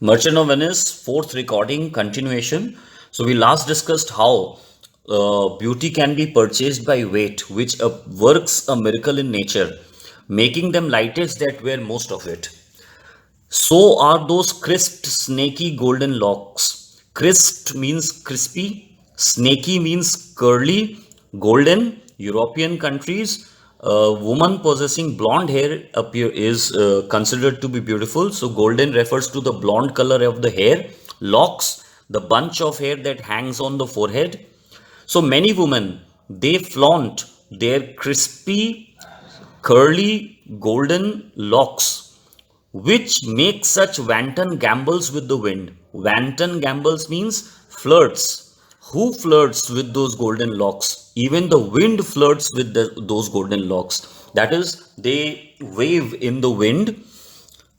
Merchant of Venice, fourth recording, continuation. So we last discussed how beauty can be purchased by weight, which works a miracle in nature, making them lightest that wear most of it. So are those crisped, snaky golden locks. Crisped means crispy, snaky means curly, golden. European countries, a woman possessing blonde hair appear is considered to be beautiful. So golden refers to the blonde color of the hair. Locks, the bunch of hair that hangs on the forehead. So many women they flaunt their crispy, curly, golden locks which makes such wanton gambles with the wind. Wanton gambles means flirts. Who flirts with those golden locks? Even the wind flirts with those golden locks. That is, they wave in the wind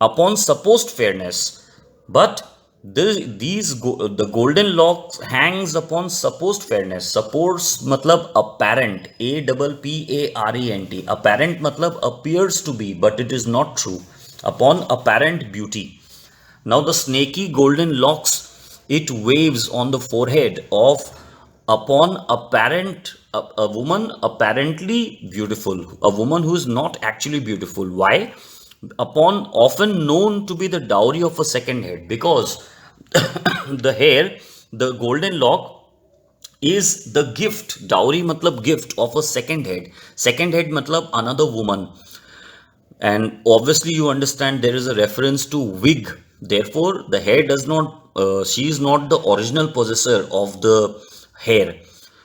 upon supposed fairness. But the golden lock hangs upon supposed fairness. Suppose matlab apparent, APPARENT. Apparent matlab appears to be, but it is not true. Upon apparent beauty. Now the snaky golden locks, it waves on the forehead of upon a woman apparently beautiful, a woman who is not actually beautiful. Why? Upon often known to be the dowry of a second head, because the hair, the golden lock is the gift. Dowry matlab gift of a second head. Second head matlab another woman, and obviously you understand there is a reference to wig. Therefore the hair does not she is not the original possessor of the hair.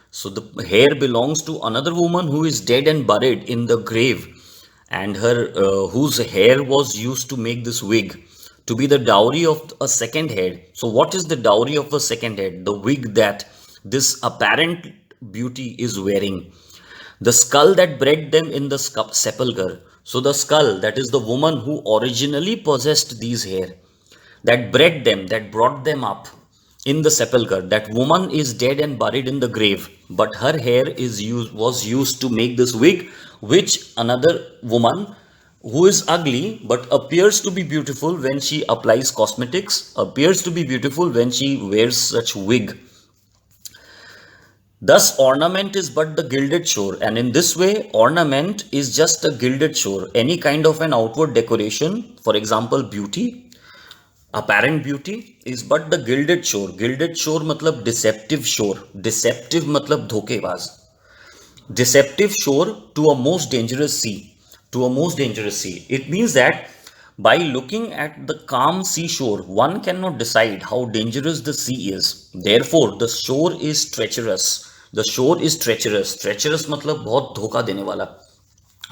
So the hair belongs to another woman who is dead and buried in the grave, and her whose hair was used to make this wig to be the dowry of a second head. So what is the dowry of a second head? The wig that this apparent beauty is wearing, the skull that bred them in the sepulchre. So the skull, that is the woman who originally possessed these hair, that bred them, that brought them up in the sepulchre. That woman is dead and buried in the grave, but her hair was used to make this wig, which another woman who is ugly but appears to be beautiful when she applies cosmetics, appears to be beautiful when she wears such wig. Thus, ornament is but the gilded shore, and in this way, ornament is just a gilded shore, any kind of an outward decoration. For example, beauty, apparent beauty, is but the gilded shore. Gilded shore matlab deceptive shore. Deceptive matlab dhokebaz. Deceptive shore to a most dangerous sea. To a most dangerous sea. It means that by looking at the calm seashore, one cannot decide how dangerous the sea is. Therefore, the shore is treacherous. The shore is treacherous. Treacherous matlab बहुत धोखा देने वाला.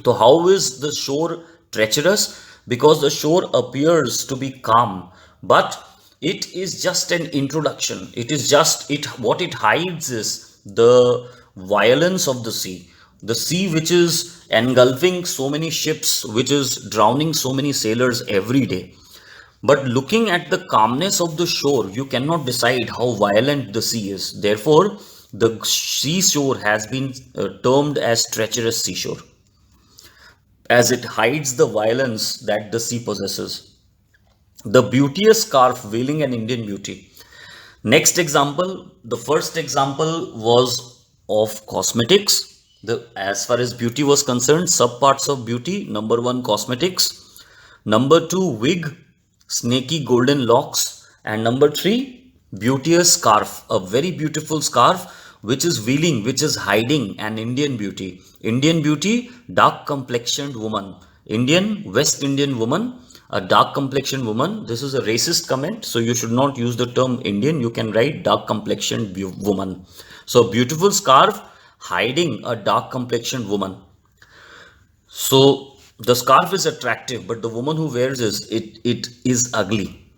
So how is the shore treacherous? Because the shore appears to be calm, but it is just an introduction. It is just it. What it hides is the violence of the sea. The sea which is engulfing so many ships, which is drowning so many sailors every day. But looking at the calmness of the shore, you cannot decide how violent the sea is. Therefore, the seashore has been termed as treacherous seashore, as it hides the violence that the sea possesses. The beauteous scarf veiling an Indian beauty. Next example, the first example was of cosmetics. As far as beauty was concerned, subparts of beauty. Number one, cosmetics. Number two, wig, snaky golden locks. And number three, beauteous scarf, a very beautiful scarf which is veiling, which is hiding an Indian beauty. Indian beauty, dark complexioned woman. Indian, West Indian woman, a dark complexioned woman. This is a racist comment, so you should not use the term Indian. You can write dark complexioned woman. So beautiful scarf hiding a dark complexioned woman. So the scarf is attractive, but the woman who wears it is ugly.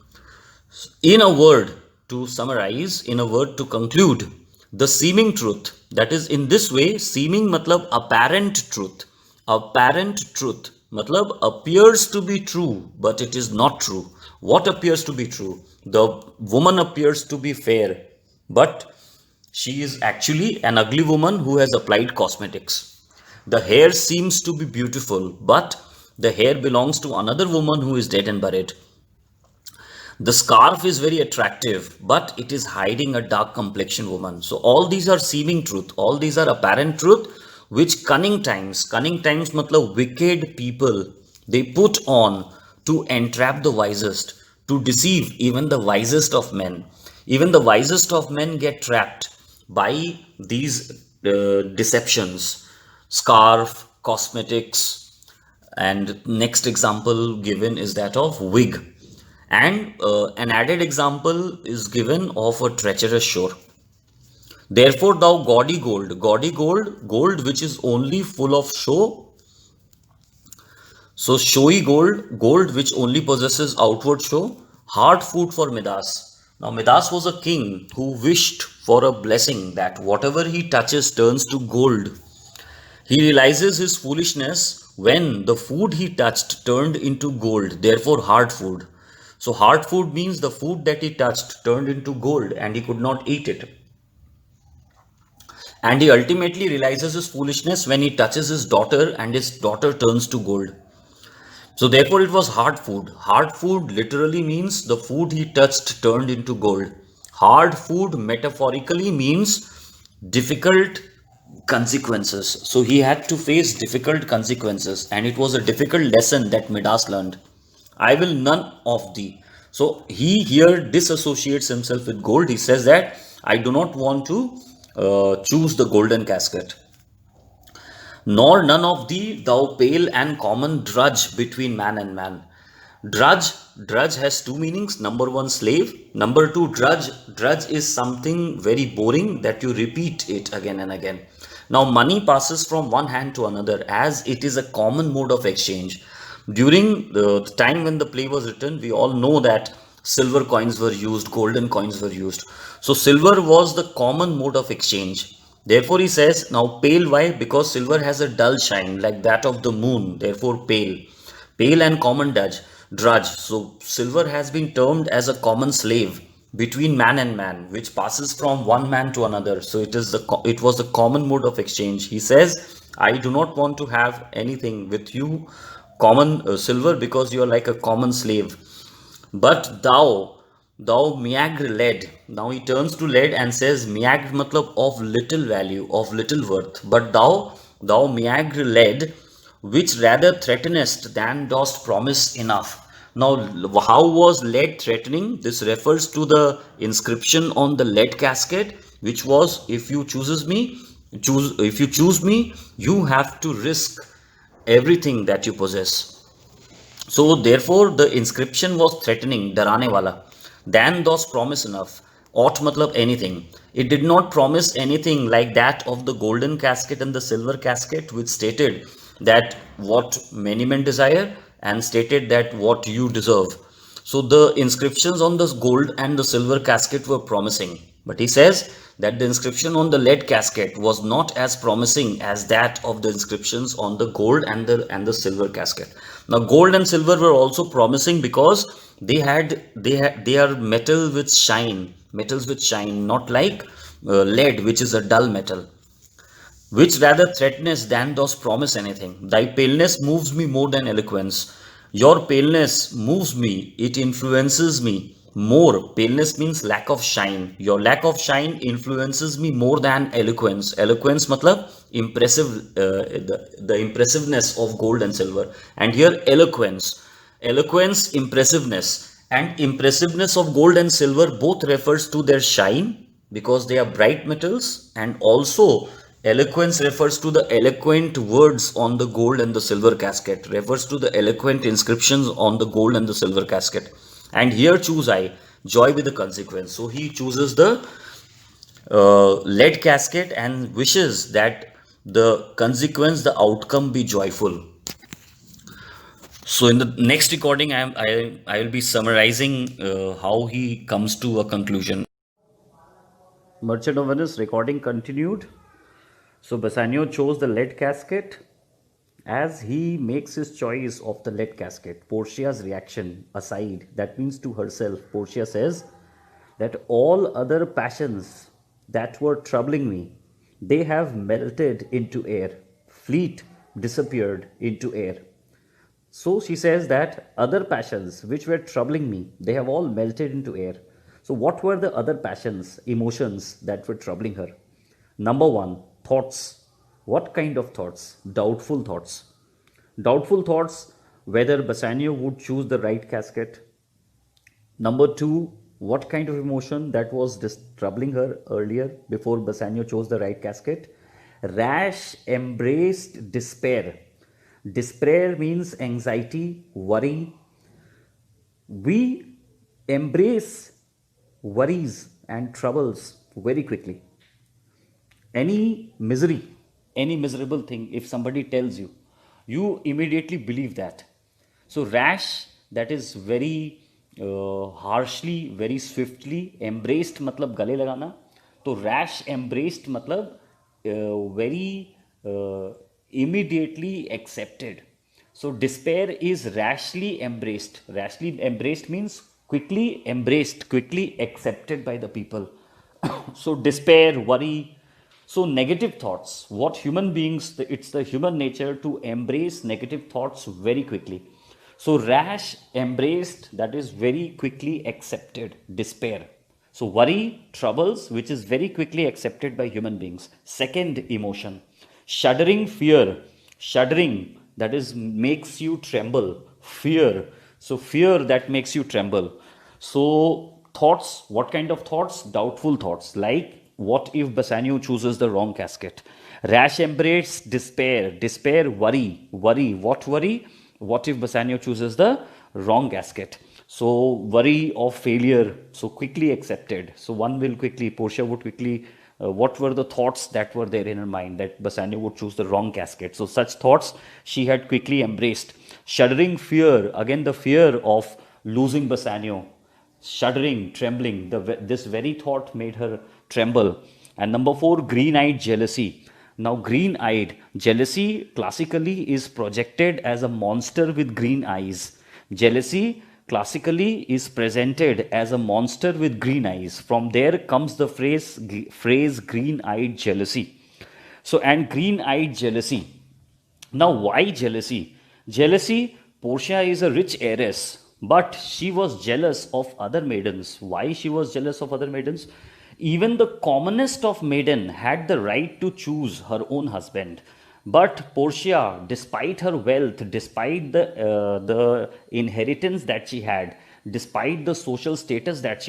In a word, to summarize, in a word to conclude, the seeming truth, that is in this way, seeming matlab apparent truth. Apparent truth matlab appears to be true, but it is not true. What appears to be true? The woman appears to be fair, but she is actually an ugly woman who has applied cosmetics. The hair seems to be beautiful, but the hair belongs to another woman who is dead and buried. The scarf is very attractive, but it is hiding a dark complexioned woman. So all these are seeming truth. All these are apparent truth, which cunning times matlab wicked people, they put on to entrap the wisest, to deceive even the wisest of men. Even the wisest of men get trapped by these deceptions. Scarf, cosmetics, and next example given is that of wig, and an added example is given of a treacherous shore. Therefore thou gaudy gold which is only full of show, so showy gold which only possesses outward show, hard food for Midas. Now Midas was a king who wished for a blessing that whatever he touches turns to gold. He realizes his foolishness when the food he touched turned into gold, therefore hard food. So hard food means the food that he touched turned into gold and he could not eat it. And he ultimately realizes his foolishness when he touches his daughter and his daughter turns to gold. So therefore it was hard food. Hard food literally means the food he touched turned into gold. Hard food metaphorically means difficult consequences. So he had to face difficult consequences, and it was a difficult lesson that Midas learned. I will none of thee. So he here disassociates himself with gold. He says that I do not want to choose the golden casket. Nor none of thee, thou pale and common drudge between man and man. Drudge, drudge has two meanings. Number one, slave. Number two, drudge. Drudge is something very boring that you repeat it again and again. Now, money passes from one hand to another as it is a common mode of exchange. During the time when the play was written, we all know that silver coins were used, golden coins were used. So, silver was the common mode of exchange. Therefore, he says, now pale, why? Because silver has a dull shine like that of the moon, therefore pale. Pale and common drudge. So, silver has been termed as a common slave between man and man, which passes from one man to another. So, it was the common mode of exchange. He says, I do not want to have anything with you, common silver, because you are like a common slave. But thou miagre lead. Now he turns to lead and says miagre matlab of little value, of little worth. But thou miagre lead, which rather threatenest than dost promise enough. Now, how was lead threatening? This refers to the inscription on the lead casket, which was, if you choose me, you have to risk everything that you possess. So therefore the inscription was threatening, डराने वाला. Than those promise enough. Ought matlab anything. It did not promise anything like that of the golden casket and the silver casket, which stated that what many men desire and stated that what you deserve. So the inscriptions on this gold and the silver casket were promising. But he says that the inscription on the lead casket was not as promising as that of the inscriptions on the gold and the silver casket. Now gold and silver were also promising because they are metals with shine, not like lead, which is a dull metal, which rather threatenest than does promise anything. Thy paleness moves me more than eloquence. Your paleness moves me, it influences me more. Paleness means lack of shine. Your lack of shine influences me more than eloquence. Eloquence matlab impressive, the impressiveness of gold and silver. And here eloquence, impressiveness, and impressiveness of gold and silver both refers to their shine because they are bright metals, and also eloquence refers to the eloquent words on the gold and the silver casket, refers to the eloquent inscriptions on the gold and the silver casket. And here choose I, joy with the consequence. So he chooses the lead casket and wishes that the consequence, the outcome be joyful. So in the next recording, I will be summarizing how he comes to a conclusion. Merchant of Venice recording continued. So Bassanio chose the lead casket. As he makes his choice of the lead casket, Portia's reaction aside, that means to herself, Portia says that all other passions that were troubling me, they have melted into air. Fleet disappeared into air. So she says that other passions which were troubling me, they have all melted into air. So, what were the other passions, emotions that were troubling her? Number one, thoughts. What kind of thoughts? Doubtful thoughts. Doubtful thoughts whether Bassanio would choose the right casket. Number two, what kind of emotion that was troubling her earlier before Bassanio chose the right casket? Rash embraced despair. Despair means anxiety, worry. We embrace worries and troubles very quickly. Any misery, any miserable thing, if somebody tells you, you immediately believe that. So, rash, that is very harshly, very swiftly, embraced मतलब गले लगाना. तो rash embraced मतलब very immediately accepted. So, despair is rashly embraced. Rashly embraced means quickly embraced, quickly accepted by the people. So, despair, worry. So, negative thoughts. What human beings, it's the human nature to embrace negative thoughts very quickly. So, rash, embraced, that is very quickly accepted. Despair. So, worry, troubles, which is very quickly accepted by human beings. Second emotion, shuddering fear. Shuddering, that is, makes you tremble. Fear. So, fear that makes you tremble. So, thoughts, what kind of thoughts? Doubtful thoughts, like what if Bassanio chooses the wrong casket? Rash embrace, despair. Despair, worry. Worry. What worry? What if Bassanio chooses the wrong casket? So, worry of failure. So, quickly accepted. So, one will quickly, Portia would quickly, what were the thoughts that were there in her mind that Bassanio would choose the wrong casket? So, such thoughts she had quickly embraced. Shuddering fear, again, the fear of losing Bassanio. Shuddering, trembling, this very thought made her tremble. And number four, green eyed jealousy. Now, green eyed jealousy classically is projected as a monster with green eyes. Jealousy classically is presented as a monster with green eyes. From there comes the phrase green eyed jealousy. So, and green eyed jealousy. Now, why jealousy? Jealousy, Portia is a rich heiress, but she was jealous of other maidens. Why she was jealous of other maidens? Even the commonest of maiden had the right to choose her own husband. But Portia, despite her wealth, despite the inheritance that she had, despite the social status that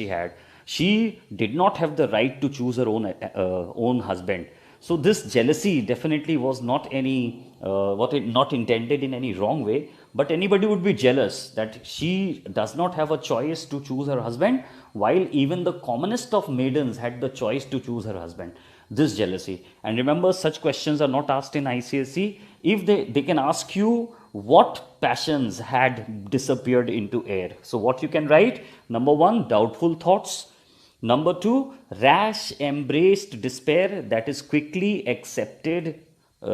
she did not have the right to choose her own husband. So this jealousy definitely was not not intended in any wrong way, but anybody would be jealous that she does not have a choice to choose her husband, while even the commonest of maidens had the choice to choose her husband. This jealousy. And remember, such questions are not asked in ICSE. If they can ask you what passions had disappeared into air. So what you can write? Number one, doubtful thoughts. Number two, rash embraced despair, that is quickly accepted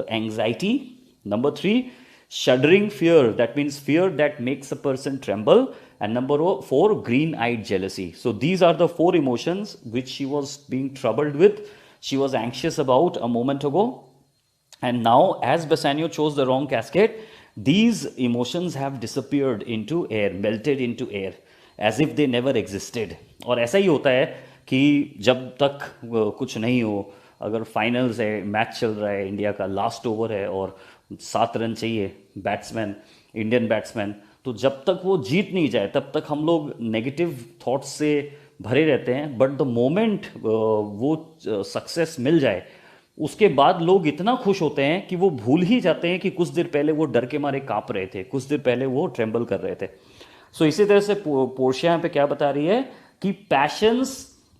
anxiety. Number three, shuddering fear, that means fear that makes a person tremble. And number four, green eyed jealousy. So these are the four emotions which she was being troubled with. She was anxious about a moment ago. And now, as Bassanio chose the wrong casket, these emotions have disappeared into air, melted into air, as if they never existed. और ऐसा ही होता है कि जब तक कुछ नहीं हो, अगर फाइनल्स है, मैच चल रहा है, इंडिया का लास्ट ओवर है और 7 रन चाहिए बैट्समैन, इंडियन बैट्समैन, तो जब तक वो जीत नहीं जाए तब तक हम लोग नेगेटिव थॉट्स से भरे रहते हैं. बट द मोमेंट वो सक्सेस मिल जाए, उसके बाद लोग इतना खुश होते हैं कि वो भूल ही जाते हैं कि कुछ देर पहले वो डर के मारे कांप रहे थे, कुछ देर पहले वो ट्रेम्बल कर रहे थे. सो इसी तरह से पोर्शिया यहाँ पे क्या बता रही है कि passions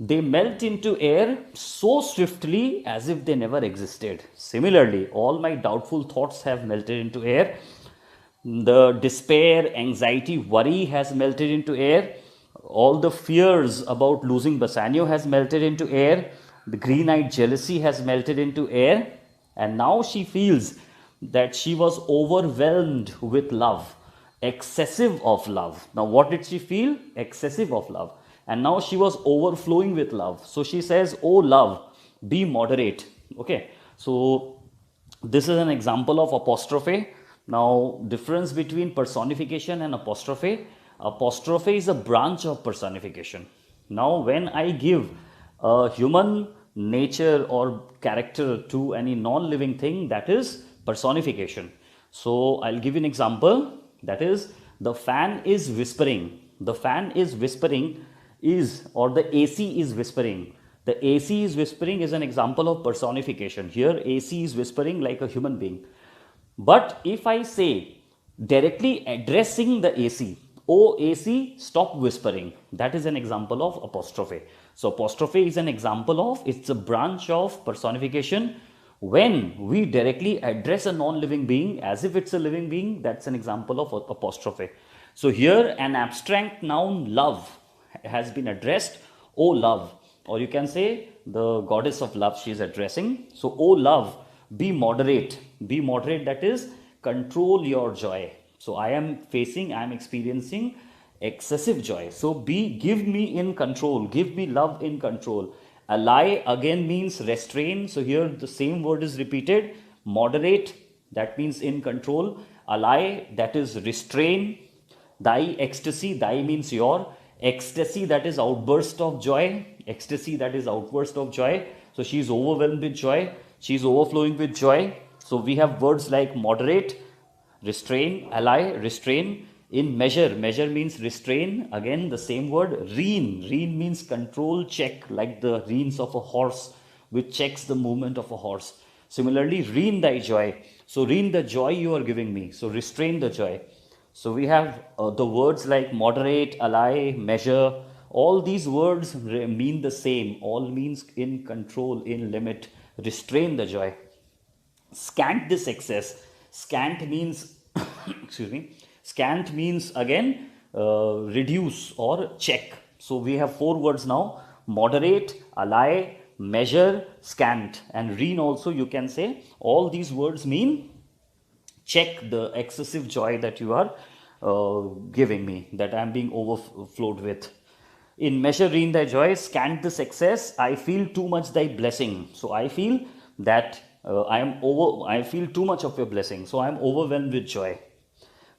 they melt into air so swiftly as if they never existed. Similarly all my doubtful thoughts have melted into air. The despair, anxiety, worry has melted into air. All the fears about losing Bassanio has melted into air. The green-eyed jealousy has melted into air. And now she feels that she was overwhelmed with love, excessive of love. Now what did she feel? Excessive of love. And now she was overflowing with love. So she says, oh love, be moderate. Okay, so this is an example of apostrophe. Now, difference between personification and apostrophe. Apostrophe is a branch of personification. Now, when I give a human nature or character to any non-living thing, that is personification. So, I'll give you an example. That is, the fan is whispering. The fan is whispering or the AC is whispering. The AC is whispering is an example of personification. Here, AC is whispering like a human being. But if I say directly addressing the AC, oh AC, stop whispering, that is an example of apostrophe. So apostrophe is an example of, it's a branch of personification. When we directly address a non-living being as if it's a living being, that's an example of apostrophe. So here an abstract noun love has been addressed, oh love, or you can say the goddess of love she is addressing. So oh love, be moderate. Be moderate, that is control your joy. So I am experiencing excessive joy. So give me in control, give me love in control. Ally again means restrain. So here the same word is repeated. Moderate, that means in control. Ally, that is restrain. Thy ecstasy, thy means your. Ecstasy, that is outburst of joy. Ecstasy, that is outburst of joy. So she is overwhelmed with joy. She is overflowing with joy. So we have words like moderate, restrain, ally, restrain. In measure, measure means restrain. Again, the same word. Rein, rein means control, check, like the reins of a horse, which checks the movement of a horse. Similarly, rein thy joy. So rein the joy you are giving me. So restrain the joy. So we have the words like moderate, ally, measure. All these words mean the same. All means in control, in limit. Restrain the joy. Scant this excess. Scant means, excuse me, scant means again reduce or check. So we have four words now: moderate, ally, measure, scant, and rein also you can say. All these words mean check the excessive joy that you are giving me, that I am being overflowed with. In measure rein thy joy, scant this excess, I feel too much thy blessing. So I feel that I feel too much of your blessing. So I am overwhelmed with joy.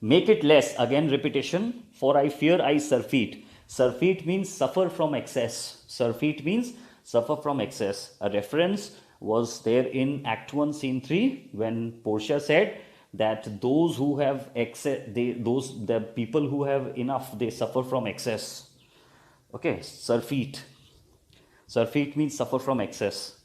Make it less, again repetition, for I fear I surfeit. Surfeit means suffer from excess. Surfeit means suffer from excess. A reference was there in Act 1, Scene 3, when Portia said that those who have excess, the people who have enough, they suffer from excess. Okay, surfeit. Surfeit means suffer from excess.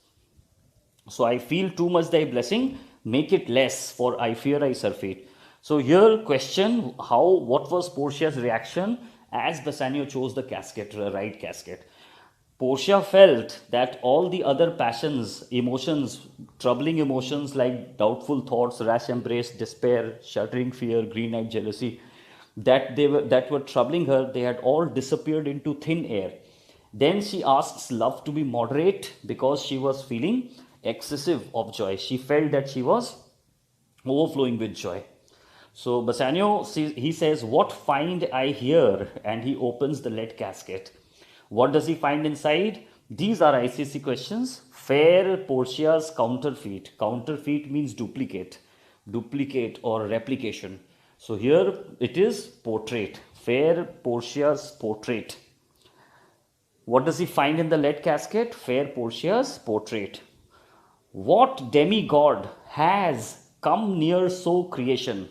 So I feel too much thy blessing, make it less, for I fear I surfeit. So here question, what was Portia's reaction as Bassanio chose the casket, right casket? Portia felt that all the other passions, emotions, troubling emotions like doubtful thoughts, rash embrace, despair, shuddering fear, green-eyed jealousy, that were troubling her, they had all disappeared into thin air. Then she asks love to be moderate because she was feeling excessive of joy. She felt that she was overflowing with joy. So Bassanio, he says, what find I here? And he opens the lead casket. What does he find inside? These are ICC questions. Fair Portia's counterfeit. Counterfeit means duplicate. Duplicate or replication. So here it is portrait. Fair Portia's portrait. What does he find in the lead casket? Fair Portia's portrait. What demigod has come near so creation?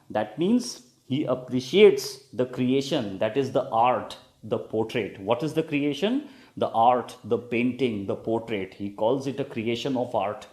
That means he appreciates the creation, that is the art, the portrait. What is the creation? The art, the painting, the portrait. He calls it a creation of art.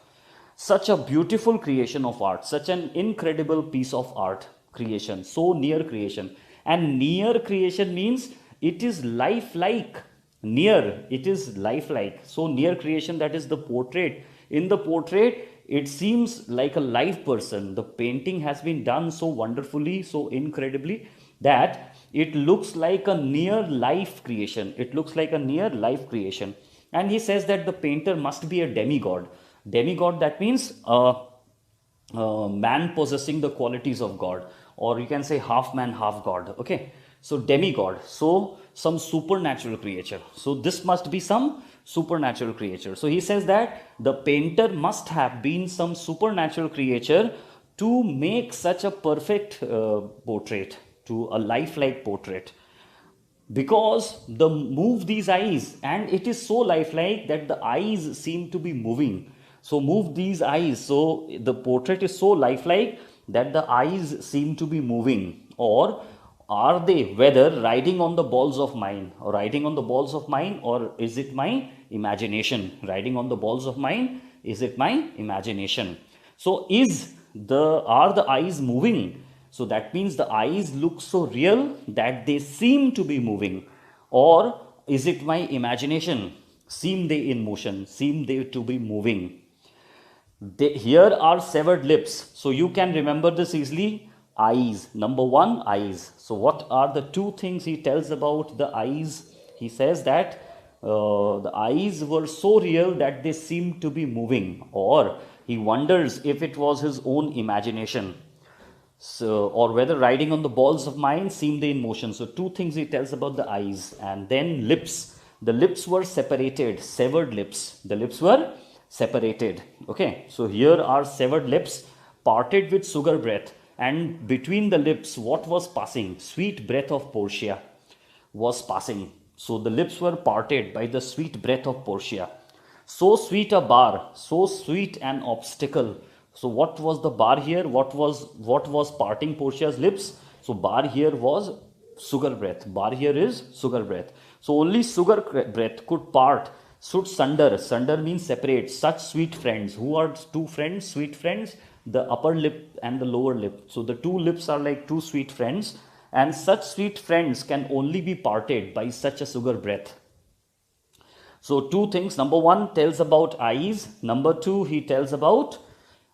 Such a beautiful creation of art, such an incredible piece of art creation, so near creation. And near creation means it is lifelike. Near, it is lifelike. So near creation, that is the portrait. In the portrait, it seems like a live person. The painting has been done so wonderfully, so incredibly, that it looks like a near life creation. It looks like a near life creation. And he says that the painter must be a demigod. Demigod, that means a man possessing the qualities of God, or you can say half man, half God. Okay, so demigod, so some supernatural creature. So this must be some supernatural creature. So he says that the painter must have been some supernatural creature to make such a perfect portrait, to a lifelike portrait, because the move these eyes, and it is so lifelike that the eyes seem to be moving. So move these eyes, so the portrait is so lifelike that the eyes seem to be moving. Or are they whether riding on the balls of mine, or riding on the balls of mine, or is it my imagination? Riding on the balls of mine, is it my imagination? So is the are the eyes moving? So that means the eyes look so real that they seem to be moving. Or is it my imagination? Seem they in motion? Seem they to be moving? Here are severed lips. So you can remember this easily. Eyes. Number one, eyes. So what are the two things he tells about the eyes? He says that the eyes were so real that they seemed to be moving. Or he wonders if it was his own imagination. So, or whether riding on the balls of mine seemed in motion. So two things he tells about the eyes. And then lips. The lips were separated, severed lips. The lips were separated. Okay, so here are severed lips, parted with sugar breath. And between the lips, what was passing? Sweet breath of Portia was passing. So the lips were parted by the sweet breath of Portia. So sweet a bar, so sweet an obstacle. So what was the bar here? What was parting Portia's lips? So bar here was sugar breath. Bar here is sugar breath. So only sugar breath could part, should sunder. Sunder means separate. Such sweet friends. Who are two friends? Sweet friends. The upper lip and the lower lip. So the two lips are like two sweet friends. And such sweet friends can only be parted by such a sugar breath. So two things. Number one tells about eyes. Number two, he tells about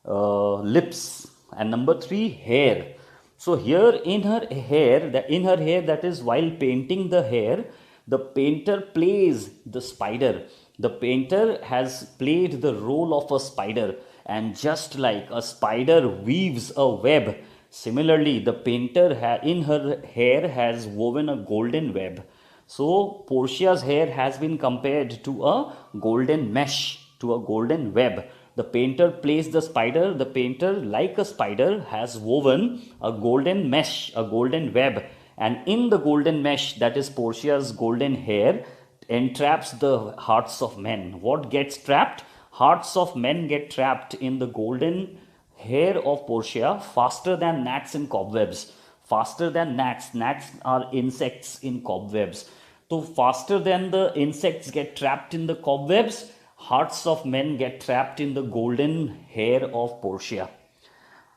lips. And number three, hair. So here in her hair, that is while painting the hair, the painter plays the spider. The painter has played the role of a spider, and just like a spider weaves a web, similarly the painter in her hair has woven a golden web. So Portia's hair has been compared to a golden mesh, to a golden web. The painter plays the spider. The painter, like a spider, has woven a golden mesh, a golden web. And in the golden mesh, that is Portia's golden hair, entraps the hearts of men. What gets trapped? Hearts of men get trapped in the golden hair of Portia faster than gnats in cobwebs. Faster than gnats. Gnats are insects in cobwebs. So faster than the insects get trapped in the cobwebs, hearts of men get trapped in the golden hair of Portia.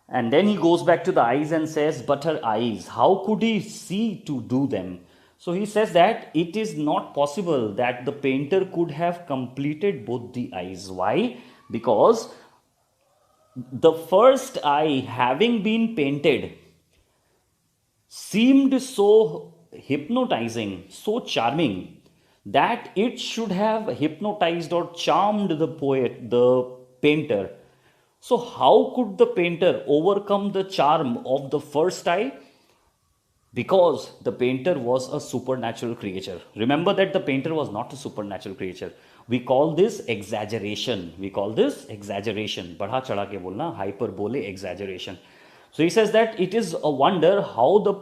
And then he goes back to the eyes and says, but her eyes, how could he see to do them? So he says that it is not possible that the painter could have completed both the eyes. Why? Because the first eye, having been painted, seemed so hypnotizing, so charming, that it should have hypnotized or charmed the poet, the painter. So, how could the painter overcome the charm of the first eye? Because the painter was a supernatural creature. Remember that the painter was not a supernatural creature. We call this exaggeration. We call this exaggeration. Badha chada ke bolna, hyperbole, exaggeration. So he says that it is a wonder how the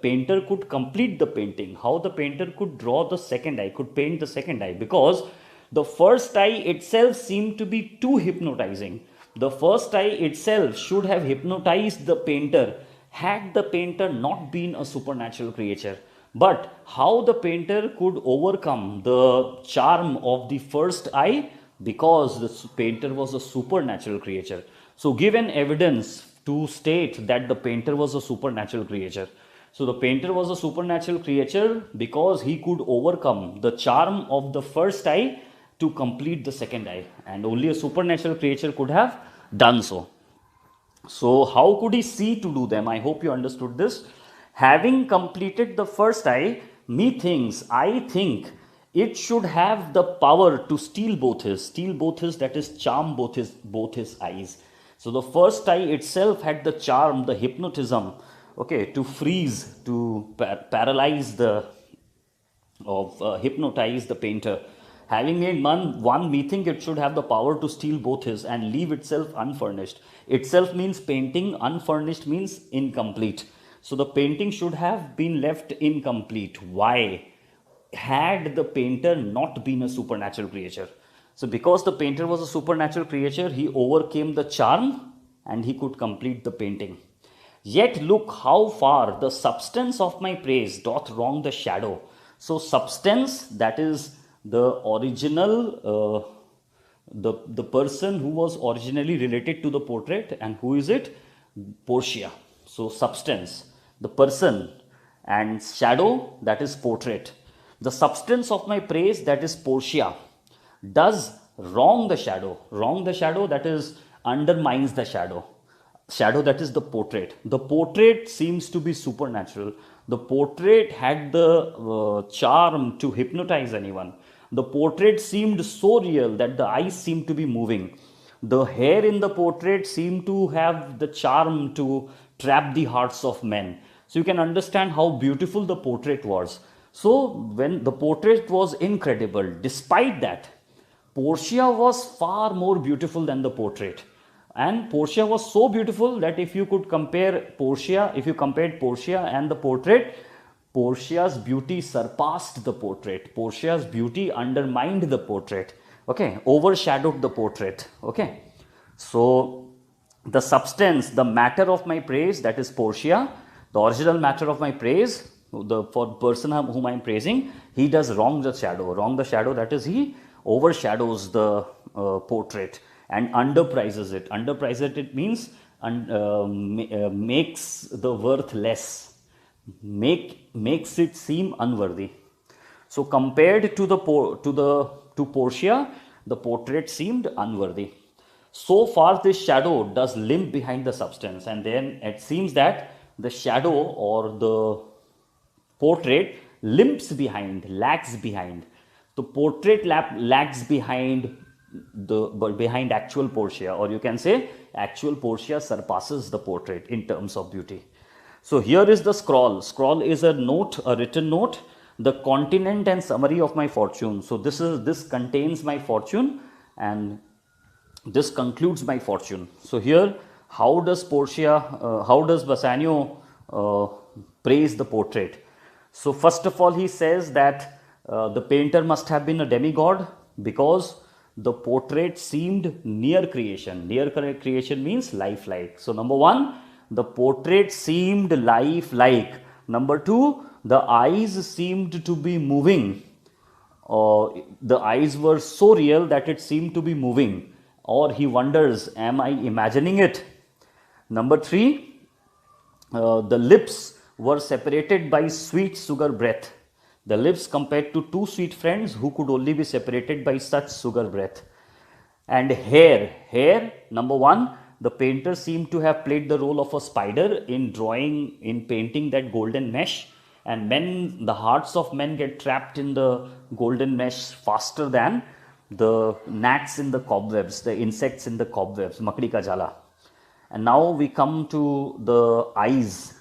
painter could complete the painting, how the painter could draw the second eye, could paint the second eye, because the first eye itself seemed to be too hypnotizing. The first eye itself should have hypnotized the painter had the painter not been a supernatural creature. But how the painter could overcome the charm of the first eye? Because the painter was a supernatural creature. So give an evidence to state that the painter was a supernatural creature. So the painter was a supernatural creature because he could overcome the charm of the first eye to complete the second eye, and only a supernatural creature could have done so. So how could he see to do them? I hope you understood this. Having completed the first eye, I think it should have the power to steal both his, that is charm both his eyes. So the first eye itself had the charm, the hypnotism, okay, to freeze, to paralyze the, of hypnotize the painter. Having made one, me think it should have the power to steal both his and leave itself unfurnished. Itself means painting, unfurnished means incomplete. So the painting should have been left incomplete. Why? Had the painter not been a supernatural creature. So because the painter was a supernatural creature, he overcame the charm and he could complete the painting. Yet look how far the substance of my praise doth wrong the shadow. So substance, that is the original, the person who was originally related to the portrait, and who is it? Portia. So substance, the person, and shadow, that is portrait. The substance of my praise, that is Portia, does wrong the shadow. Wrong the shadow, that is undermines the shadow. Shadow, that is the portrait. The portrait seems to be supernatural. The portrait had the charm to hypnotize anyone. The portrait seemed so real that the eyes seemed to be moving. The hair in the portrait seemed to have the charm to trap the hearts of men. So you can understand how beautiful the portrait was. So when the portrait was incredible, despite that, Portia was far more beautiful than the portrait. And Portia was so beautiful that if you compared Portia and the portrait, Portia's beauty surpassed the portrait. Portia's beauty undermined the portrait. Okay, overshadowed the portrait. Okay, so the substance, the matter of my praise, that is Portia, the original matter of my praise, for person whom I am praising, he does wrong the shadow. Wrong the shadow, that is, he overshadows the portrait and underprices it. Underprices it means makes the worth less, makes it seem unworthy. So compared to Portia, the portrait seemed unworthy. So far this shadow does limp behind the substance, and then it seems that the shadow or the portrait limps behind, lags behind. The portrait lags behind behind actual Portia, or you can say actual Portia surpasses the portrait in terms of beauty. So here is the scroll. Scroll is a note, a written note, the continent and summary of my fortune. So this contains my fortune, and this concludes my fortune. So here, how does Bassanio praise the portrait? So first of all, he says that the painter must have been a demigod, because the portrait seemed near creation. Near creation means lifelike. So number one, the portrait seemed lifelike. Number two, the eyes seemed to be moving. The eyes were so real that it seemed to be moving. Or he wonders, am I imagining it? Number three, the lips were separated by sweet sugar breath. The lips compared to two sweet friends who could only be separated by such sugar breath. And hair, number one, the painter seemed to have played the role of a spider in painting that golden mesh. And the hearts of men get trapped in the golden mesh faster than the gnats in the cobwebs, the insects in the cobwebs, makdi ka jala. And now we come to the eyes.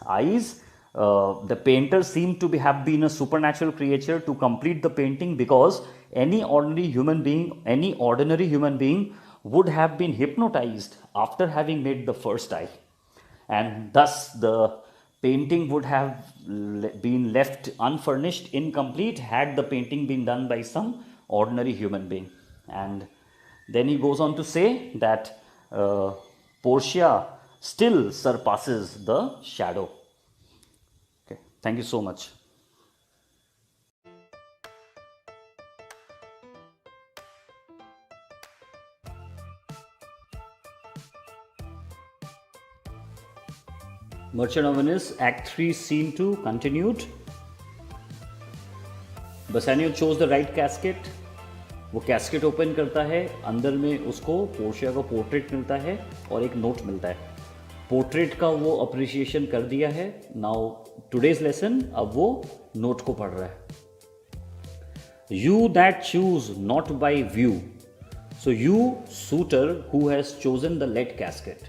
The painter seemed to have been a supernatural creature to complete the painting, because any ordinary human being would have been hypnotized after having made the first eye, and thus the painting would have been left unfurnished, incomplete, had the painting been done by some ordinary human being. And then he goes on to say that Portia still surpasses the shadow. Thank you so much. Merchant of Venice, Act 3, Scene 2, continued. Bassanio chose the right casket. वो casket open करता है, अंदर में उसको Portia का portrait मिलता है और एक नोट मिलता है. पोर्ट्रेट का वो अप्रिशिएशन कर दिया है. नाउ टुडेज लेसन, अब वो नोट को पढ़ रहा है. You that choose not by view, so you suitor who has chosen the lead casket,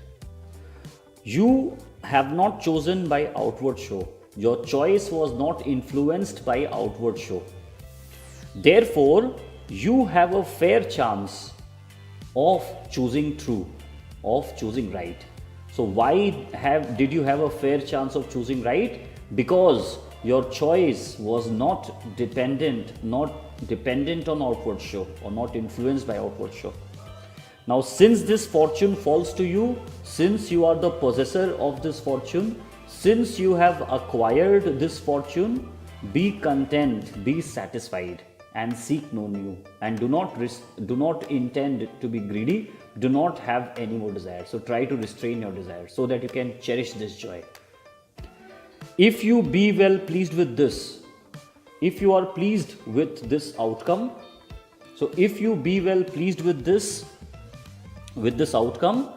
you have not chosen by outward show. Your choice was not influenced by outward show. Therefore, you have a fair chance of choosing true, of choosing right. So why did you have a fair chance of choosing right? Because your choice was not dependent on outward show, or not influenced by outward show. Now, since this fortune falls to you, since you are the possessor of this fortune, since you have acquired this fortune, be content, be satisfied, and seek no new. And do not intend to be greedy. Do not have any more desire. So try to restrain your desire so that you can cherish this joy. If you be well pleased with this, if you are pleased with this outcome, so if you be well pleased with this outcome,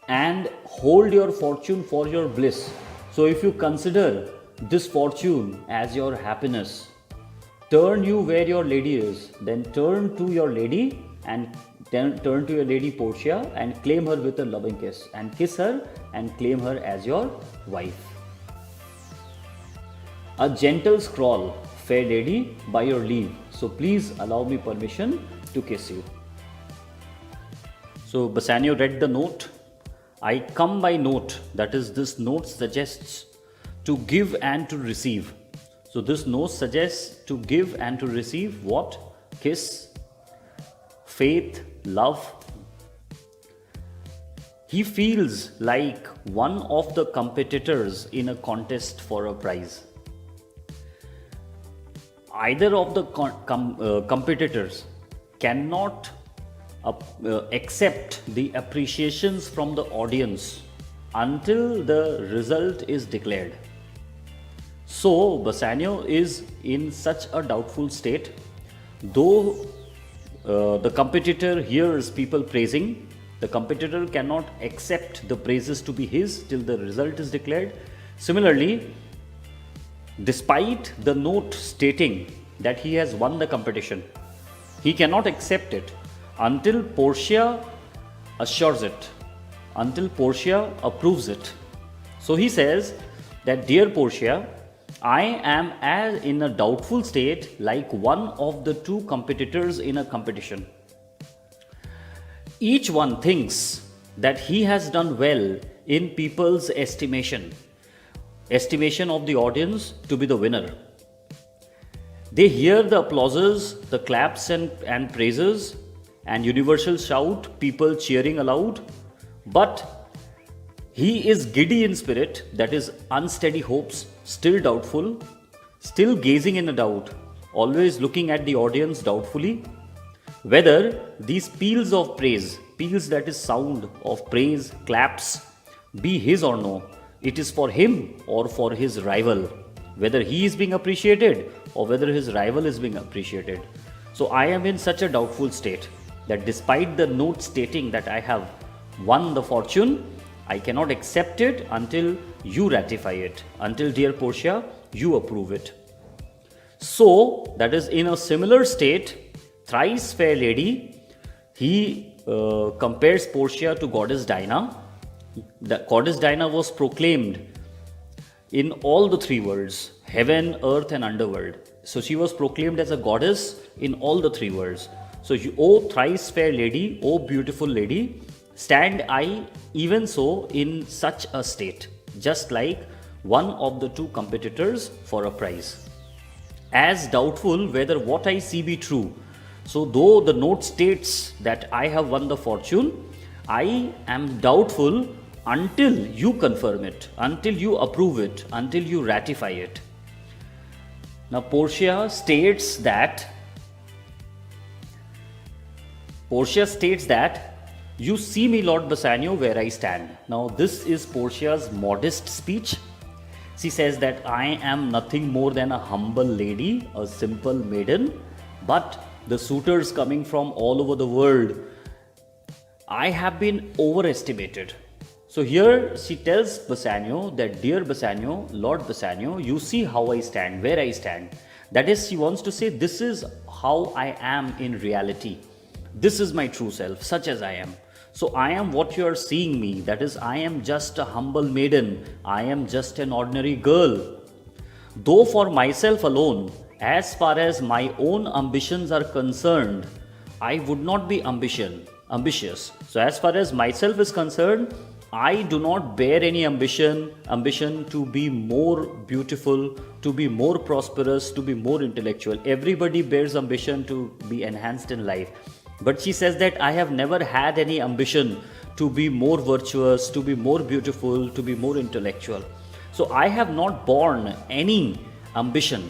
and hold your fortune for your bliss. So if you consider this fortune as your happiness, turn you where your lady is, then turn to your lady and then turn to your lady Portia and claim her with a loving kiss, and kiss her and claim her as your wife. A gentle scrawl, fair lady, by your leave. So please allow me permission to kiss you. So Bassanio read the note. I come by note, that is, this note suggests to give and to receive. So this note suggests to give and to receive what? Kiss, faith, love. He feels like one of the competitors in a contest for a prize. Either of the competitors cannot accept the appreciations from the audience until the result is declared. So Bassanio is in such a doubtful state. Though the competitor hears people praising, the competitor cannot accept the praises to be his till the result is declared. Similarly, despite the note stating that he has won the competition, he cannot accept it until Portia assures it, until Portia approves it. So he says that, dear Portia, I am as in a doubtful state like one of the two competitors in a competition. Each one thinks that he has done well in people's estimation of the audience to be the winner. They hear the applauses, the claps and praises, and universal shout, people cheering aloud, but he is giddy in spirit, that is, unsteady hopes, still doubtful, still gazing in a doubt, always looking at the audience doubtfully, whether these peals of praise, peals, that is sound of praise, claps, be his or no, it is for him or for his rival, whether he is being appreciated or whether his rival is being appreciated. So I am in such a doubtful state that despite the note stating that I have won the fortune, I cannot accept it until you ratify it, until, dear Portia, you approve it. So, that is, in a similar state, thrice fair lady, he compares Portia to goddess Diana. The goddess Diana was proclaimed in all the three worlds, heaven, earth, and underworld. So she was proclaimed as a goddess in all the three worlds. So, O thrice fair lady, O beautiful lady, stand I even so in such a state, just like one of the two competitors for a prize, as doubtful whether what I see be true. So though the note states that I have won the fortune, I am doubtful until you confirm it, until you approve it, until you ratify it. Now Portia states that you see me, Lord Bassanio, where I stand. Now this is Portia's modest speech. She says that I am nothing more than a humble lady, a simple maiden, but the suitors coming from all over the world, I have been overestimated. So here she tells Bassanio that, dear Bassanio, Lord Bassanio, you see how I stand, where I stand. That is, she wants to say, this is how I am in reality. This is my true self, such as I am. So I am what you are seeing me. That is, I am just a humble maiden. I am just an ordinary girl. Though for myself alone, As far as my own ambitions are concerned, I would not be ambitious. So as far as myself is concerned, I do not bear any ambition to be more beautiful, to be more prosperous, to be more intellectual. Everybody bears ambition to be enhanced in life. But she says that I have never had any ambition to be more virtuous, to be more beautiful, to be more intellectual. So I have not borne any ambition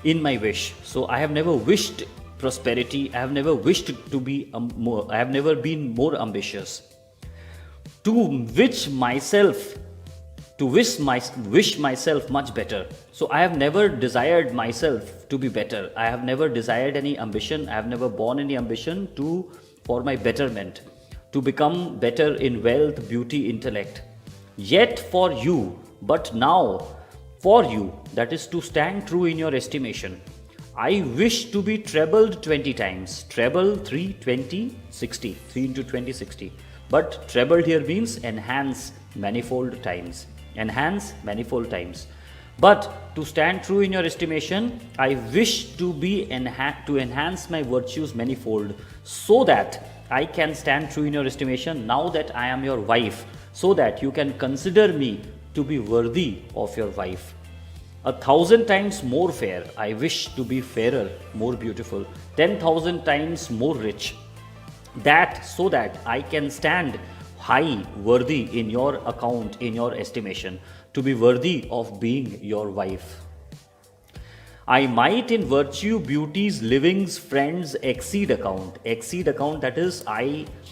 in my wish. So I have never wished prosperity. I have never wished to be more. I have never been more ambitious. To wish myself much better. So I have never desired myself to be better. I have never desired any ambition. I have never borne any ambition for my betterment, to become better in wealth, beauty, intellect. Yet for you, but now for you, that is to stand true in your estimation, I wish to be trebled 20 times. Treble 3, 20, 60. 3 into 20, 60. But trebled here means enhance manifold times. Enhance manifold times. But to stand true in your estimation, I wish to enhance my virtues manifold, so that I can stand true in your estimation now that I am your wife, so that you can consider me to be worthy of your wife. 1,000 times more fair, I wish to be fairer, more beautiful. 10,000 times more rich, so that I can stand high, worthy in your account, in your estimation, to be worthy of being your wife. I might in virtue, beauties, livings, friends exceed account. Exceed account, that is,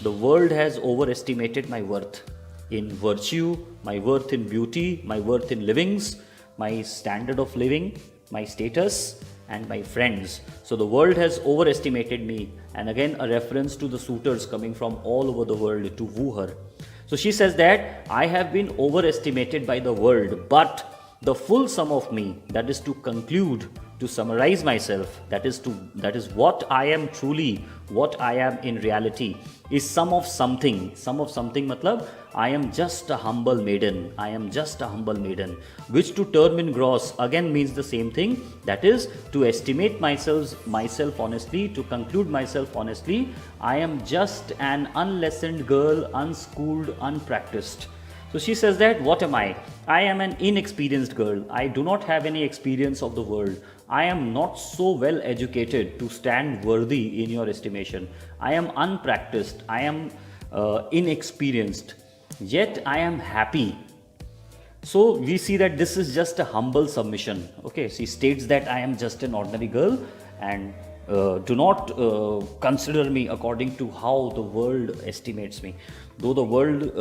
the world has overestimated my worth in virtue, my worth in beauty, my worth in livings, my standard of living, my status, and my friends. So the world has overestimated me. And again, a reference to the suitors coming from all over the world to woo her. So she says that I have been overestimated by the world, but the full sum of me, that is to conclude, to summarize myself, that is what I am truly, what I am in reality, is sum of something. Sum of something matlab, I am just a humble maiden. I am just a humble maiden. Which to term in gross again means the same thing. That is to estimate myself honestly, to conclude myself honestly. I am just an unlessoned girl, unschooled, unpracticed. So she says that, what am I? I am an inexperienced girl. I do not have any experience of the world. I am not so well educated to stand worthy in your estimation. I am unpracticed. I am inexperienced. Yet I am happy. So we see that this is just a humble submission. Okay, she states that I am just an ordinary girl, and do not consider me according to how the world estimates me. Though the world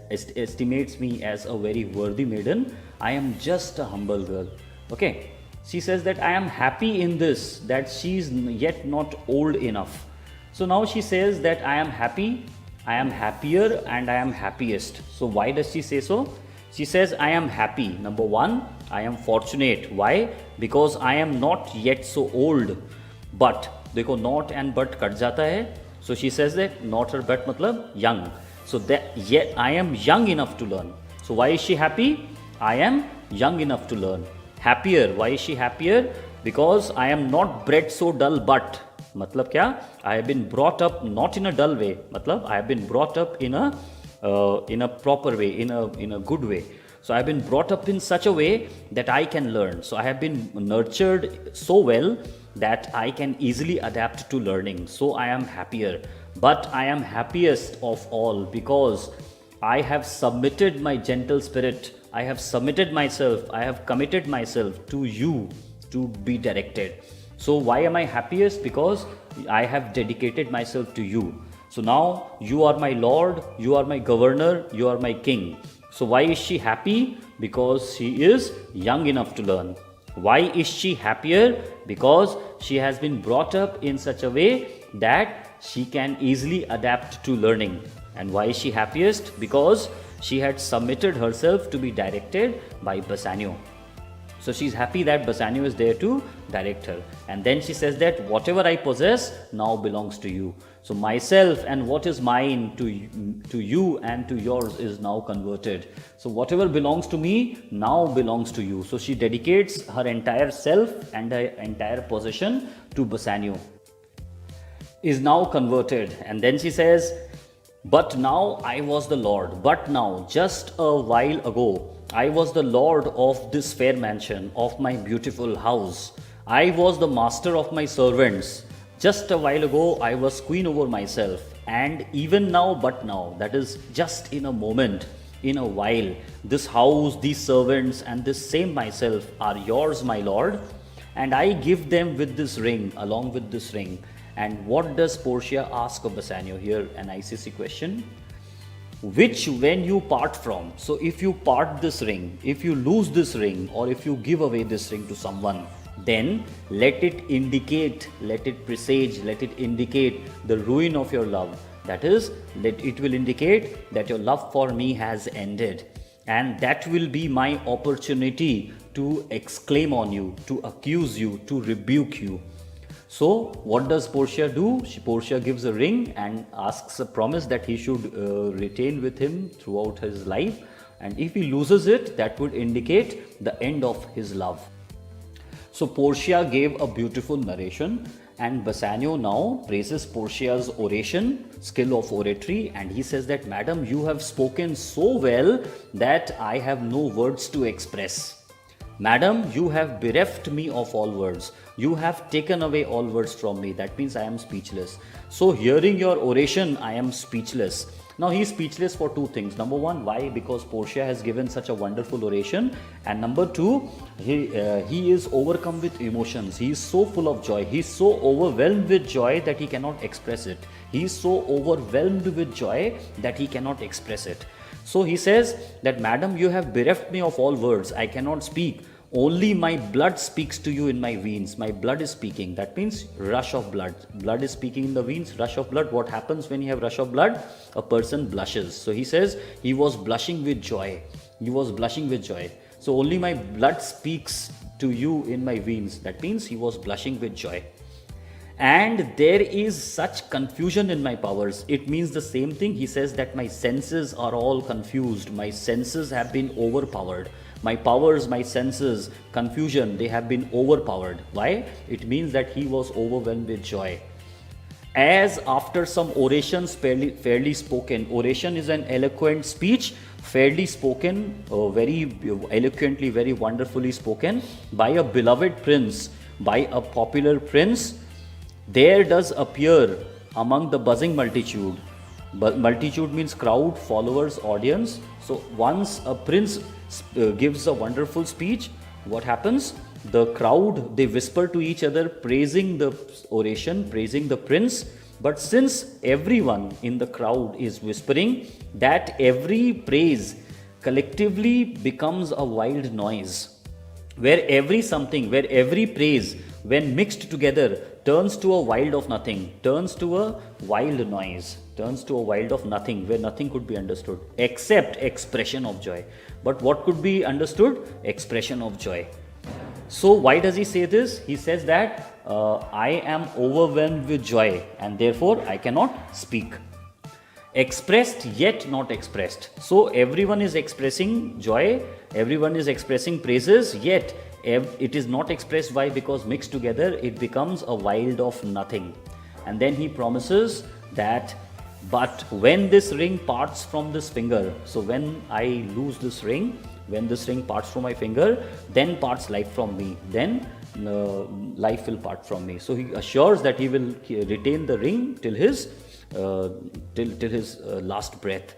estimates me as a very worthy maiden, I am just a humble girl. Okay, she says that I am happy in this, that she is yet not old enough. So now she says that I am happy, I am happier, and I am happiest. So why does she say so? She says I am happy. Number one, I am fortunate. Why? Because I am not yet so old. But देखो not and but cut जाता है. So she says that not or but मतलब young. So that yet I am young enough to learn. So why is she happy? I am young enough to learn. Happier. Why is she happier? Because I am not bred so dull, but मतलब क्या? I have been brought up not in a dull way. मतलब I have been brought up in a proper way, in a good way. So I have been brought up in such a way that I can learn. So I have been nurtured so well that I can easily adapt to learning. So I am happier. But I am happiest of all because I have submitted my gentle spirit. I have submitted myself. I have committed myself to you to be directed. So why am I happiest? Because I have dedicated myself to you. So now you are my Lord, you are my governor, you are my king. So why is she happy? Because she is young enough to learn. Why is she happier? Because she has been brought up in such a way that she can easily adapt to learning. And why is she happiest? Because she had submitted herself to be directed by Bassanio. So she's happy that Bassanio is there to direct her. And then she says that whatever I possess now belongs to you. So myself and what is mine to you and to yours is now converted. So whatever belongs to me now belongs to you. So she dedicates her entire self and her entire possession to Bassanio. Is now converted. And then she says, but now I was the Lord. But now, just a while ago, I was the Lord of this fair mansion, of my beautiful house. I was the master of my servants. Just a while ago, I was queen over myself. And even now, but now, that is just in a moment, in a while, this house, these servants, and this same myself are yours, my Lord. And I give them with this ring, along with this ring. And what does Portia ask of Bassanio here? An ICC question. Which when you part from, so if you part this ring, if you lose this ring, or if you give away this ring to someone, then let it indicate, let it presage, let it indicate the ruin of your love. That is, that it will indicate that your love for me has ended. And that will be my opportunity to exclaim on you, to accuse you, to rebuke you. So what does Portia do? Portia gives a ring and asks a promise that he should retain with him throughout his life. And if he loses it, that would indicate the end of his love. So Portia gave a beautiful narration, and Bassanio now praises Portia's oration, skill of oratory, and he says that, Madam, you have spoken so well that I have no words to express. Madam, you have bereft me of all words. You have taken away all words from me. That means I am speechless. So hearing your oration, I am speechless. Now he is speechless for two things. Number one, why? Because Portia has given such a wonderful oration. And number two, he is overcome with emotions. He is so full of joy. He is so overwhelmed with joy that he cannot express it. He is so overwhelmed with joy that he cannot express it. So he says that, Madam, you have bereft me of all words. I cannot speak. Only my blood speaks to you in my veins. My blood is speaking. That means rush of blood. Blood is speaking in the veins, rush of blood. What happens when you have rush of blood? A person blushes. So he says he was blushing with joy. He was blushing with joy. So only my blood speaks to you in my veins. That means he was blushing with joy. And there is such confusion in my powers. It means the same thing. He says that my senses are all confused. My senses have been overpowered. My powers, my senses, confusion, they have been overpowered. Why? It means that he was overwhelmed with joy. As after some orations fairly spoken. Oration is an eloquent speech, fairly spoken, very eloquently, very wonderfully spoken by a beloved prince, by a popular prince. There does appear among the buzzing multitude. Multitude means crowd, followers, audience. So once a prince gives a wonderful speech, what happens? The crowd, they whisper to each other, praising the oration, praising the prince. But since everyone in the crowd is whispering, that every praise collectively becomes a wild noise, where every praise, when mixed together, turns to a wild of nothing, turns to a wild noise, turns to a wild of nothing, where nothing could be understood except expression of joy. But what could be understood? Expression of joy. So why does he say this? He says that I am overwhelmed with joy and therefore I cannot speak. Expressed yet not expressed. So everyone is expressing joy, everyone is expressing praises, yet it is not expressed. Why? Because mixed together it becomes a wild of nothing. And then he promises that, but when this ring parts from this finger, so when I lose this ring, when this ring parts from my finger, then parts life from me, then life will part from me. So he assures that he will retain the ring till his last breath.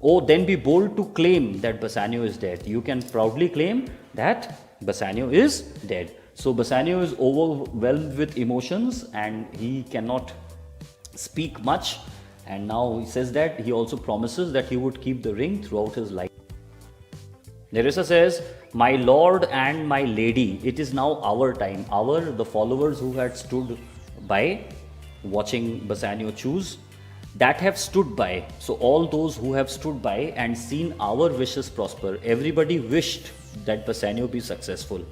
Oh, then be bold to claim that Bassanio is dead. You can proudly claim that Bassanio is dead. So Bassanio is overwhelmed with emotions and he cannot speak much. And now he says that he also promises that he would keep the ring throughout his life. Nerissa says, my lord and my lady, it is now our time. The followers who had stood by watching Bassanio choose, that have stood by. So all those who have stood by and seen our wishes prosper, everybody wished that Bassanio be successful.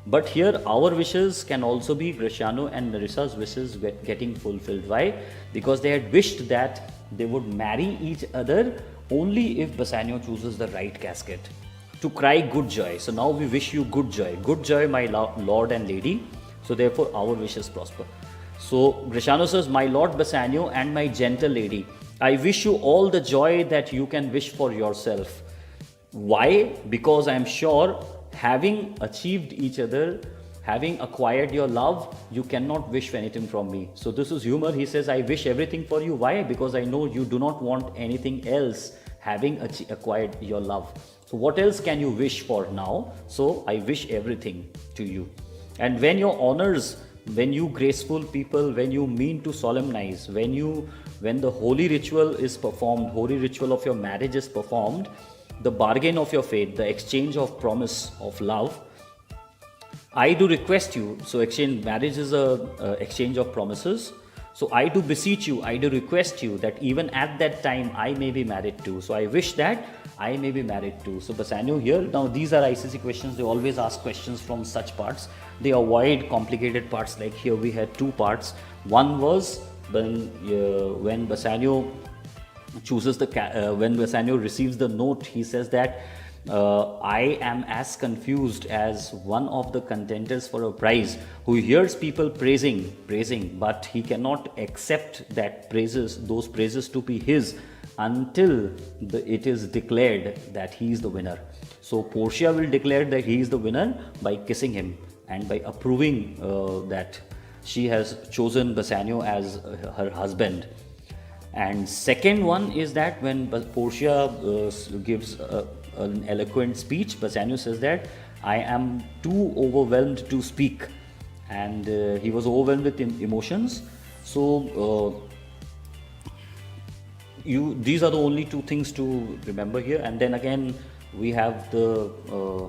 But here, our wishes can also be Graciano and Nerissa's wishes getting fulfilled. Why? Because they had wished that they would marry each other only if Bassanio chooses the right casket to cry good joy. So now we wish you good joy, my lord and lady. So therefore, our wishes prosper. So Grishano says, my lord Bassanio and my gentle lady, I wish you all the joy that you can wish for yourself. Why? Because I am sure, having achieved each other, having acquired your love, you cannot wish for anything from me. So this is humor. He says, I wish everything for you. Why? Because I know you do not want anything else, having acquired your love. So what else can you wish for now? So I wish everything to you. And when your honors, when you graceful people, when you mean to solemnize, when the holy ritual is performed, holy ritual of your marriage is performed, the bargain of your faith, the exchange of promise of love, I do request you. So marriage is a exchange of promises. So I do beseech you, I do request you that even at that time I may be married too. So I wish that I may be married too. So Bassanio here, now these are ICC questions. They always ask questions from such parts. They avoid complicated parts. Like here we had two parts. One was when Bassanio chooses when Bassanio receives the note, he says that I am as confused as one of the contenders for a prize who hears people praising, but he cannot accept those praises to be his until it is declared that he is the winner. So Portia will declare that he is the winner by kissing him and by approving that she has chosen Bassanio as her husband. And second one is that when Portia gives an eloquent speech, Bassanio says that I am too overwhelmed to speak, and he was overwhelmed with emotions. So these are the only two things to remember here. And then again we have the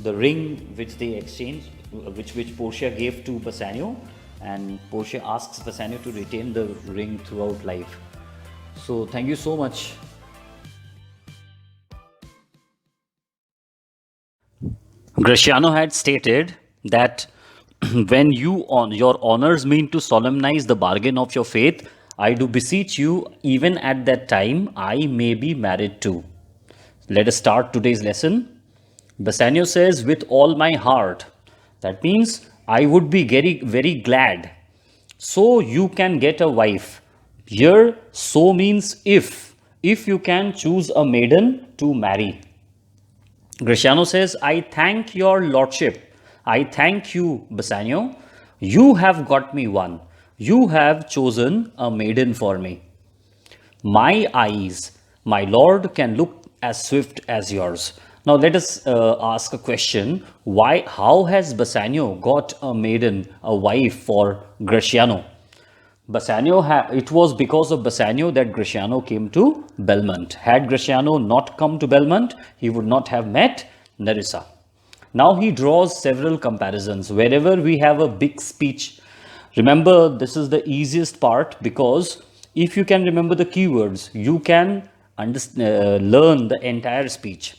ring which they exchanged, which Portia gave to Bassanio, and Portia asks Bassanio to retain the ring throughout life. So thank you so much. Gratiano had stated that when your honors mean to solemnize the bargain of your faith, I do beseech you, even at that time, I may be married too. Let us start today's lesson. Bassanio says, with all my heart. That means I would be very, very glad. So you can get a wife. Here, so means if you can choose a maiden to marry. Gratiano says, I thank your lordship. I thank you, Bassanio. You have got me one. You have chosen a maiden for me. My eyes, my lord, can look as swift as yours. Now let us ask a question. How has Bassanio got a maiden, a wife for Gratiano? It was because of Bassanio that Gratiano came to Belmont. Had Gratiano not come to Belmont, he would not have met Nerissa. Now he draws several comparisons. Wherever we have a big speech, remember this is the easiest part, because if you can remember the keywords, you can learn the entire speech.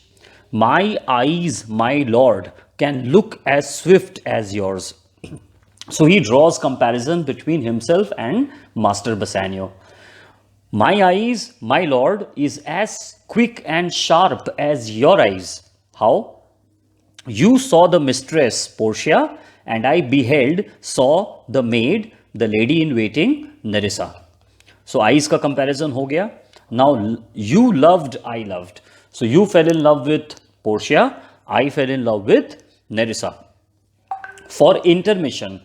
My eyes, my lord, can look as swift as yours. So he draws comparison between himself and Master Bassanio. My eyes, my lord, is as quick and sharp as your eyes. How? You saw the mistress Portia, and I saw the maid, the lady in waiting, Nerissa. So eyes ka comparison ho gaya. Now you loved, I loved. So you fell in love with Portia, I fell in love with Nerissa. For intermission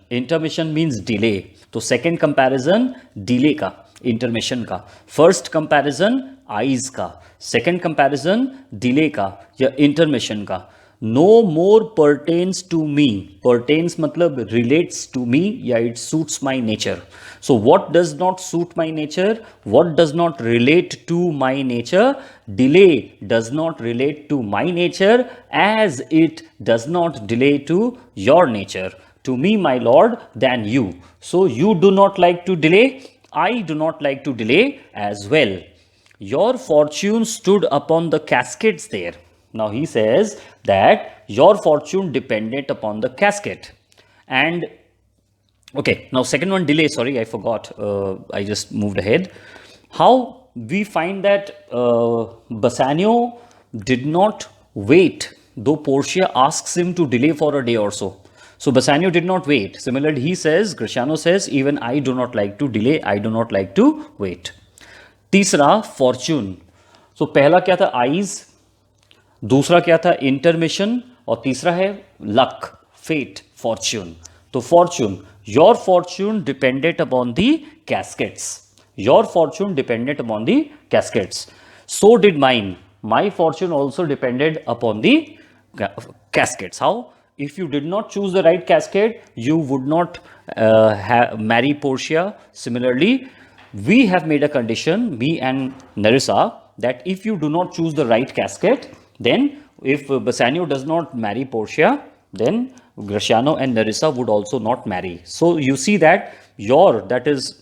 means delay. So second comparison delay ka, intermission ka. First comparison eyes ka. Second comparison delay ka ya intermission ka. No more pertains to me. Pertains matlab relates to me, ya it suits my nature. So what does not suit my nature? What does not relate to my nature? Delay does not relate to my nature, as it does not delay to your nature. To me, my lord, than you. So you do not like to delay. I do not like to delay as well. Your fortune stood upon the caskets there. Now he says that your fortune depended upon the casket. And okay, now second one, delay. Sorry, I forgot. I just moved ahead. How we find that Bassanio did not wait, though Portia asks him to delay for a day or so. So Bassanio did not wait. Similarly, he says, Gratiano says, even I do not like to delay, I do not like to wait. तीसरा Fortune. सो पहला क्या था? Eyes, दूसरा क्या था? Intermission, और तीसरा है लक, फेट, फॉर्च्यून. तो Fortune, your Fortune depended upon the cascades. Your Fortune depended upon the cascades. So did mine. My Fortune also depended upon the caskets. How? If you did not choose the right casket, you would not marry Portia. Similarly, we have made a condition, me and Nerissa, that if you do not choose the right casket, then if Bassanio does not marry Portia, then Gratiano and Nerissa would also not marry. So you see that that is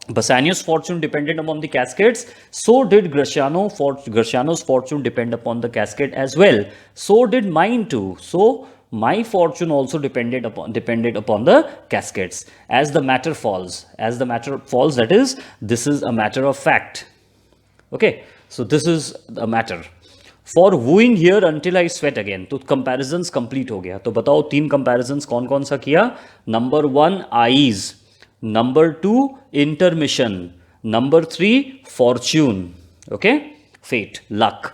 Bassanio's fortune depended upon the caskets. So did Gratiano's fortune depend upon the casket as well. So did mine too. So my fortune also depended upon the caskets. As the matter falls, that is, this is a matter of fact. Okay, so this is a matter. For wooing here until I sweat again. तो comparisons complete हो गया. तो बताओ 3 comparisons कौन कौन सा किया? Number 1 eyes, number 2 intermission, number 3 fortune. Okay, fate, luck.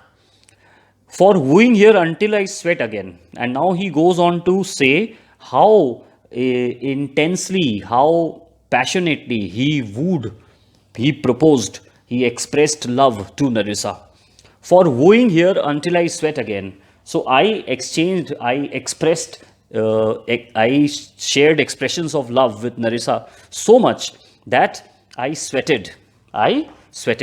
For wooing here until I sweat again. And now he goes on to say how intensely, how passionately he wooed, he proposed, he expressed love to Nerissa. For wooing here until I sweat again. So I shared expressions of love with Nerissa so much that I sweated. I sweat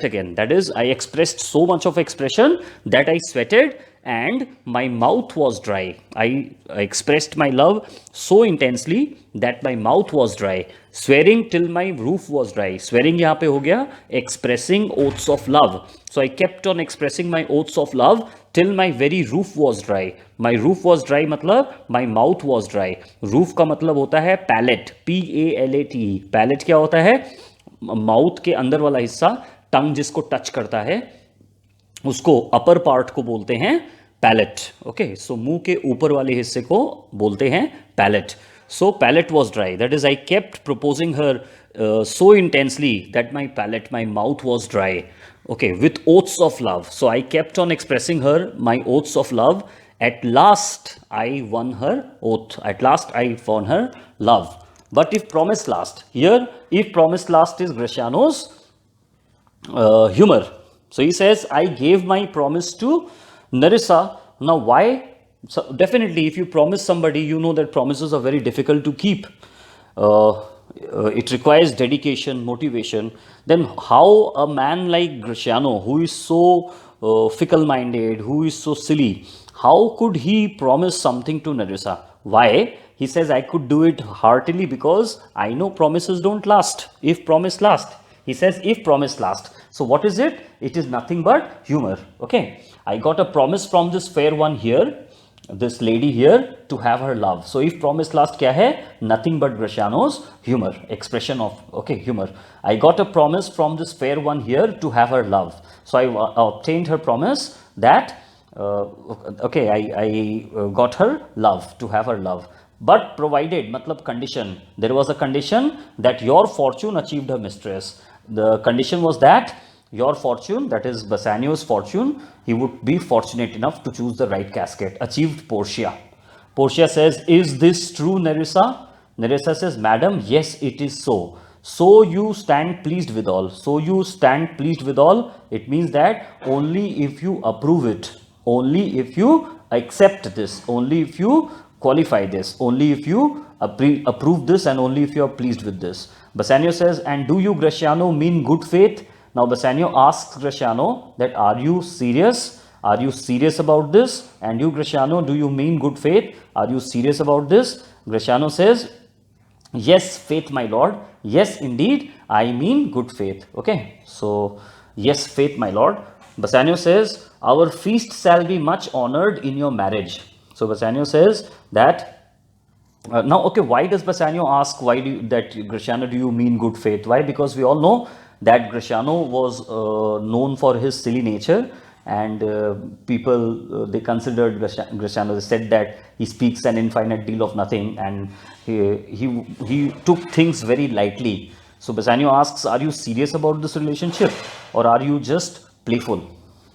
again. That is, I expressed so much of expression that I sweated and my mouth was dry. I expressed my love so intensely that my mouth was dry. Swearing till my roof was dry. Swearing यहाँ पे हो गया expressing oaths of love. So I kept on expressing my oaths of love till my very roof was dry. My roof was dry मतलब my mouth was dry. Roof का मतलब होता है palate, P-A-L-A-T-E. Palate क्या होता है? Mouth के अंदर वाला हिस्सा, टंग जिसको टच करता है उसको अपर पार्ट को बोलते हैं पैलेट. ओके, सो मुंह के ऊपर वाले हिस्से को बोलते हैं palate. So palate was dry. That is I kept proposing her so intensely that my palate, my mouth was dry. Okay, with oaths of love. So I kept on expressing her my oaths of love. At last I won her oath. At last I won her love. But if promise last, here if promise last is Gratiano's humor. So he says, I gave my promise to Nerissa. Now why? So definitely if you promise somebody, you know that promises are very difficult to keep. It requires dedication, motivation. Then how a man like Gratiano, who is so fickle-minded, who is so silly, how could he promise something to Nerissa? Why? He says, I could do it heartily because I know promises don't last. If promise last. He says, if promise last. So what is it? It is nothing but humor. Okay. I got a promise from this fair one here, this lady here, to have her love. So if promise last kya hai? Nothing but Gratiano's humor, expression of, okay, humor. I got a promise from this fair one here to have her love. So I obtained her promise that, okay, I got her love, to have her love. But provided, matlab condition, there was a condition that your fortune achieved her mistress. The condition was that your fortune, that is Bassanio's fortune, he would be fortunate enough to choose the right casket, achieved Portia. Portia says, is this true, Nerissa? Nerissa says, madam, yes, it is so. So you stand pleased with all. So you stand pleased with all. It means that only if you approve it, only if you accept this, only if you qualify this, only if you approve this, and only if you are pleased with this. Bassanio says, and do you, Gratiano, mean good faith? Now Bassanio asks Gratiano that, are you serious? Are you serious about this? And you, Gratiano, do you mean good faith? Are you serious about this? Gratiano says, yes, faith, my lord. Yes, indeed, I mean good faith. Okay, so yes, faith, my lord. Bassanio says, our feast shall be much honored in your marriage. So Bassanio says that now, okay, why does Bassanio ask why do you, that Gratiano do you mean good faith? Why? Because we all know that Gratiano was known for his silly nature, and people they considered Gratiano. They said that he speaks an infinite deal of nothing, and he took things very lightly. So Bassanio asks, "Are you serious about this relationship, or are you just playful?"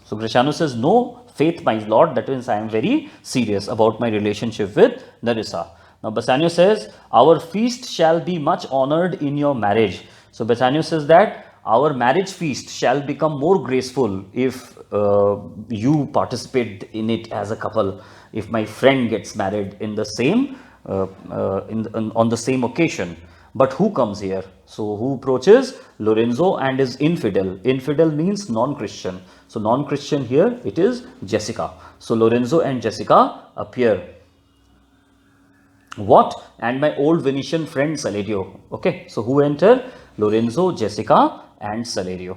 So Gratiano says, "No, faith, my lord. That means I am very serious about my relationship with Nerissa." Now Bassanio says, "Our feast shall be much honored in your marriage." So Bassanio says that our marriage feast shall become more graceful if you participate in it as a couple. If my friend gets married in the same on the same occasion. But who comes here? So who approaches? Lorenzo and is infidel. Infidel means non-Christian. So non-Christian here it is Jessica. So Lorenzo and Jessica appear. What? And my old Venetian friend Salerio. Okay. So who enter? Lorenzo, Jessica and Salerio.